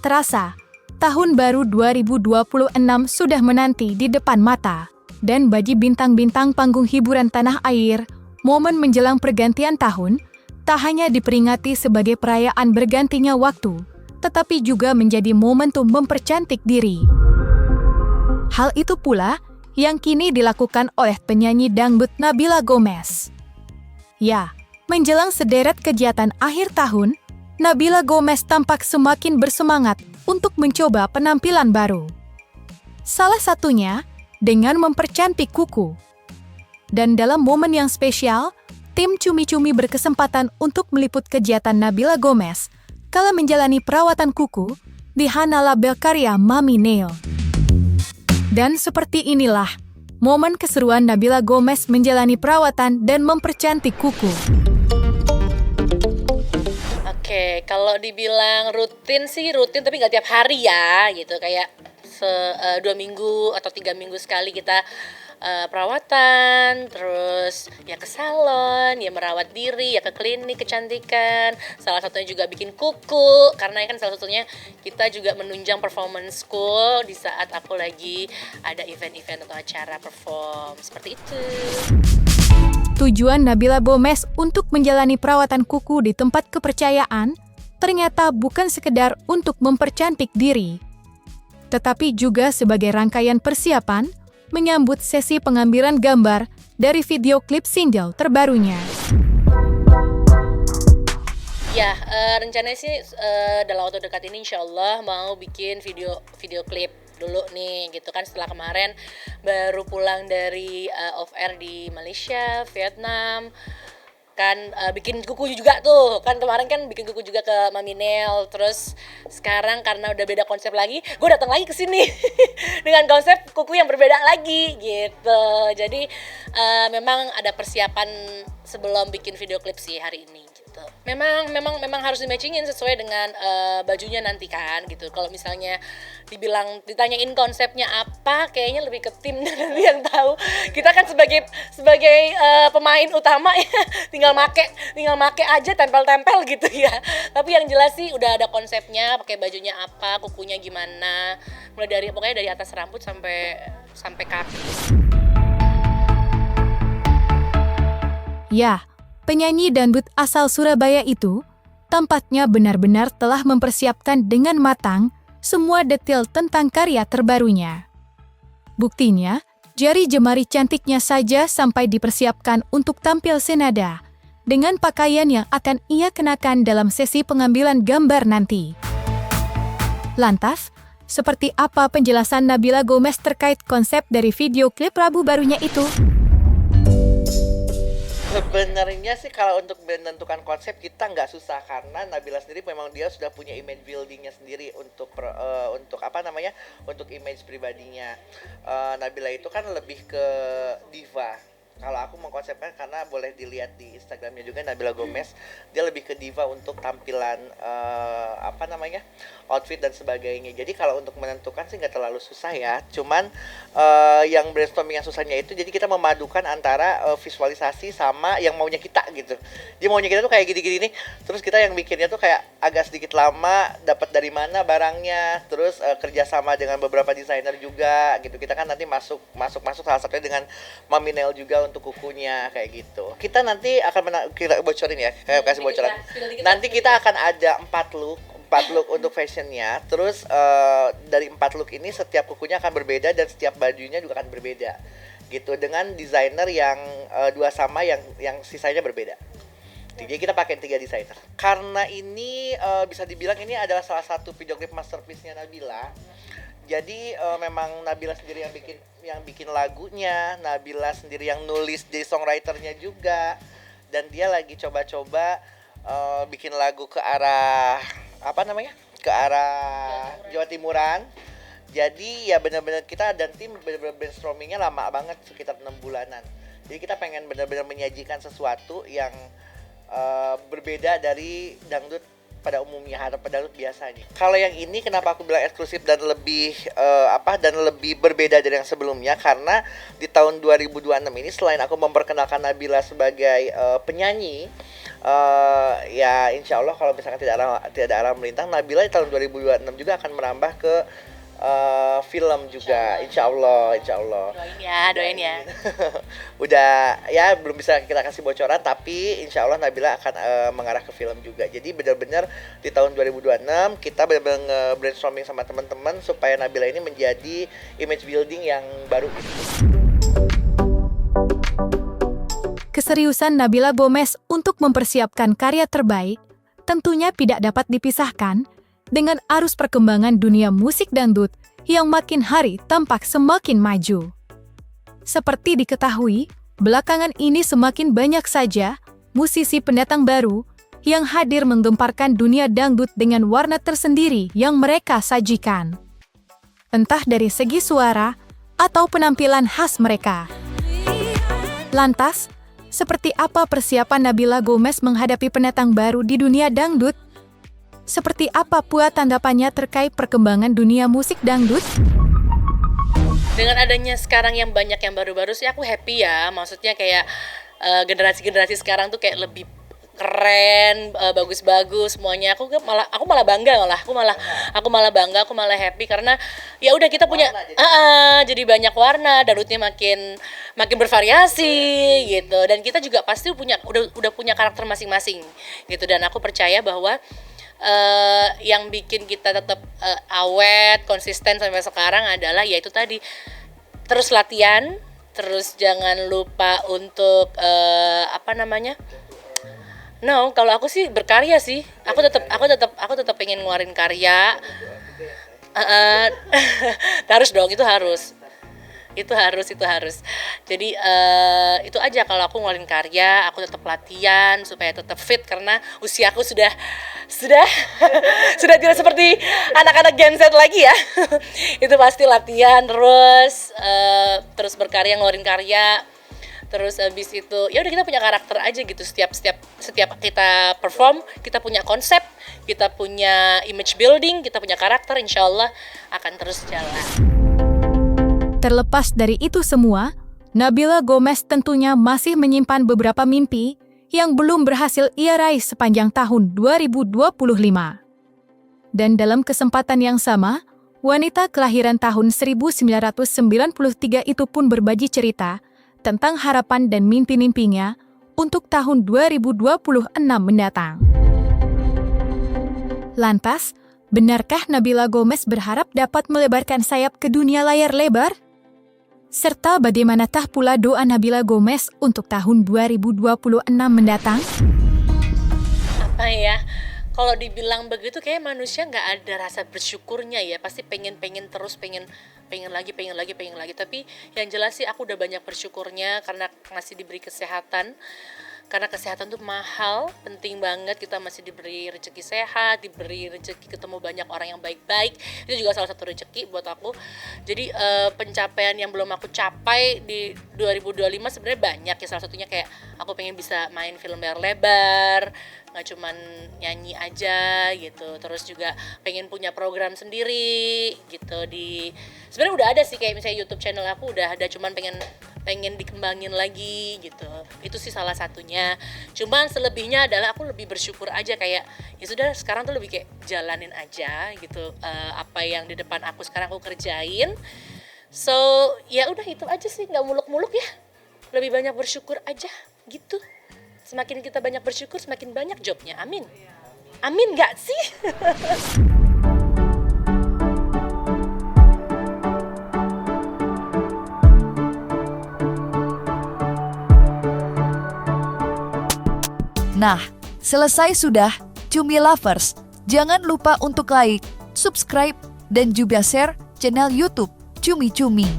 Tak terasa, tahun baru 2026 sudah menanti di depan mata. Dan bagi bintang-bintang panggung hiburan tanah air, momen menjelang pergantian tahun tak hanya diperingati sebagai perayaan bergantinya waktu, tetapi juga menjadi momentum mempercantik diri. Hal itu pula yang kini dilakukan oleh penyanyi dangdut Nabila Gomez. Ya, menjelang sederet kegiatan akhir tahun, Nabila Gomez tampak semakin bersemangat untuk mencoba penampilan baru. Salah satunya dengan mempercantik kuku. Dan dalam momen yang spesial, tim Cumi-Cumi berkesempatan untuk meliput kegiatan Nabila Gomez kala menjalani perawatan kuku di Hana Label karya Mami Nail. Dan seperti inilah momen keseruan Nabila Gomez menjalani perawatan dan mempercantik kuku. Oke, kalau dibilang rutin sih rutin, tapi nggak tiap hari ya, gitu. Kayak 2 minggu atau 3 minggu sekali kita perawatan, terus ya ke salon, ya merawat diri, ya ke klinik kecantikan. Salah satunya juga bikin kuku, karena kan salah satunya kita juga menunjang performance school di saat aku lagi ada event-event atau acara perform, seperti itu. Tujuan Nabila Gomez untuk menjalani perawatan kuku di tempat kepercayaan ternyata bukan sekedar untuk mempercantik diri, tetapi juga sebagai rangkaian persiapan menyambut sesi pengambilan gambar dari video klip single terbarunya. Ya, rencananya sih dalam waktu dekat ini insya Allah mau bikin video klip dulu nih gitu kan, setelah kemarin baru pulang dari off air di Malaysia, Vietnam kan, bikin kuku juga tuh kan, kemarin kan bikin kuku juga ke Mami Nail. Terus sekarang karena udah beda konsep lagi, gue datang lagi ke sini dengan konsep kuku yang berbeda lagi gitu. Jadi memang ada persiapan sebelum bikin video klip sih hari ini gitu. Memang harus di-matchingin sesuai dengan bajunya nanti kan gitu. Kalau misalnya ditanyain konsepnya apa, kayaknya lebih ke tim nanti yang tahu. Kita kan sebagai pemain utama ya tinggal make aja, tempel-tempel gitu ya. Tapi yang jelas sih udah ada konsepnya, pakai bajunya apa, kukunya gimana, pokoknya dari atas rambut sampai kaki. Ya, penyanyi dangdut asal Surabaya itu tampaknya benar-benar telah mempersiapkan dengan matang semua detail tentang karya terbarunya. Buktinya, jari jemari cantiknya saja sampai dipersiapkan untuk tampil senada dengan pakaian yang akan ia kenakan dalam sesi pengambilan gambar nanti. Lantas, seperti apa penjelasan Nabila Gomez terkait konsep dari video klip Rabu barunya itu? Sebenarnya sih kalau untuk menentukan konsep kita nggak susah, karena Nabila sendiri memang dia sudah punya image buildingnya sendiri untuk image pribadinya. Nabila itu kan lebih ke diva. Kalau aku mengkonsepkan, karena boleh dilihat di Instagramnya juga Nabila Gomez, dia lebih ke diva untuk tampilan outfit dan sebagainya. Jadi kalau untuk menentukan sih nggak terlalu susah ya. Cuman yang brainstorming yang susahnya itu, jadi kita memadukan antara visualisasi sama yang maunya kita gitu. Dia maunya kita tuh kayak gini-gini nih, terus kita yang bikinnya tuh kayak agak sedikit lama, dapat dari mana barangnya, terus kerjasama dengan beberapa desainer juga gitu. Kita kan nanti masuk salah satunya dengan Mami Nail juga untuk kukunya kayak gitu. Kita nanti akan kita bocorin ya, kasih bocoran. Nanti kita akan ada 4 look untuk fashionnya. Terus dari 4 look ini setiap kukunya akan berbeda dan setiap bajunya juga akan berbeda gitu, dengan desainer yang 2 sama, yang sisanya berbeda. Jadi kita pakai 3 desainer. Karena ini bisa dibilang ini adalah salah satu video klip masterpiece-nya Nabila. Jadi memang Nabila sendiri yang bikin lagunya, Nabila sendiri yang nulis, jadi songwriternya juga, dan dia lagi coba-coba bikin lagu ke arah Jawa Timuran. Jadi ya benar-benar kita dan tim benar-benar brainstormingnya lama banget, sekitar 6 bulanan. Jadi kita pengen benar-benar menyajikan sesuatu yang berbeda dari dangdut pada umumnya, harap dangdut biasanya. Kalau yang ini kenapa aku bilang eksklusif dan lebih berbeda dari yang sebelumnya, karena di tahun 2026 ini selain aku memperkenalkan Nabila sebagai penyanyi, Ya insya Allah kalau misalkan tidak ada alam melintang, Nabila di tahun 2026 juga akan merambah ke film juga, insya Allah. Doain ya. Udah ya belum bisa kita kasih bocoran, tapi insya Allah Nabila akan mengarah ke film juga. Jadi benar-benar di tahun 2026 kita benar-benar brainstorming sama teman-teman supaya Nabila ini menjadi image building yang baru. Keseriusan Nabila Gomez untuk mempersiapkan karya terbaik tentunya tidak dapat dipisahkan dengan arus perkembangan dunia musik dangdut yang makin hari tampak semakin maju. Seperti diketahui, belakangan ini semakin banyak saja musisi pendatang baru yang hadir menggemparkan dunia dangdut dengan warna tersendiri yang mereka sajikan. Entah dari segi suara atau penampilan khas mereka. Lantas, seperti apa persiapan Nabila Gomez menghadapi pendatang baru di dunia dangdut? Seperti apa pula tanggapannya terkait perkembangan dunia musik dangdut? Dengan adanya sekarang yang banyak yang baru-baru sih aku happy ya. Maksudnya kayak generasi-generasi sekarang tuh kayak lebih keren, bagus-bagus semuanya. Aku malah bangga aku malah happy karena ya udah kita punya jadi banyak warna, dangdutnya makin bervariasi gitu. Dan kita juga pasti udah punya karakter masing-masing gitu. Dan aku percaya bahwa yang bikin kita tetap awet, konsisten sampai sekarang adalah yaitu tadi terus latihan, terus jangan lupa untuk kalau aku sih berkarya sih. Aku tetap pengen ngeluarin karya. Harus dong, itu harus. Jadi itu aja, kalau aku ngeluarin karya, aku tetap latihan supaya tetap fit karena usiaku sudah tidak seperti anak-anak Gen Z lagi ya. Itu pasti latihan terus berkarya, ngeluarin karya. Terus habis itu ya udah kita punya karakter aja gitu. Setiap kita perform, kita punya konsep, kita punya image building, kita punya karakter, insyaallah akan terus jalan. Terlepas dari itu semua, Nabila Gomez tentunya masih menyimpan beberapa mimpi yang belum berhasil ia raih sepanjang tahun 2025. Dan dalam kesempatan yang sama, wanita kelahiran tahun 1993 itu pun berbagi cerita tentang harapan dan mimpi-mimpinya untuk tahun 2026 mendatang. Lantas, benarkah Nabila Gomez berharap dapat melebarkan sayap ke dunia layar lebar? Serta bagaimanakah pula doa Nabila Gomez untuk tahun 2026 mendatang? Apa ya? Kalau dibilang begitu kayak manusia nggak ada rasa bersyukurnya ya. Pasti pengen terus, pengen lagi. Tapi yang jelas sih aku udah banyak bersyukurnya karena masih diberi kesehatan. Karena kesehatan tuh mahal, penting banget. Kita masih diberi rezeki sehat, diberi rezeki ketemu banyak orang yang baik-baik. Itu juga salah satu rezeki buat aku. Jadi pencapaian yang belum aku capai di 2025 sebenarnya banyak ya. Salah satunya kayak aku pengen bisa main film layar lebar, nggak cuman nyanyi aja gitu. Terus juga pengen punya program sendiri gitu. Sebenarnya udah ada sih, kayak misalnya YouTube channel aku udah ada, cuman pengen dikembangin lagi gitu. Itu sih salah satunya. Cuman selebihnya adalah aku lebih bersyukur aja, kayak ya sudah sekarang tuh lebih kayak jalanin aja gitu. Apa yang di depan aku sekarang aku kerjain. So ya udah itu aja sih, nggak muluk-muluk ya. Lebih banyak bersyukur aja gitu. Semakin kita banyak bersyukur, semakin banyak jobnya. Amin. Amin nggak sih? Nah, selesai sudah, Cumi Lovers. Jangan lupa untuk like, subscribe, dan juga share channel YouTube Cumi Cumi.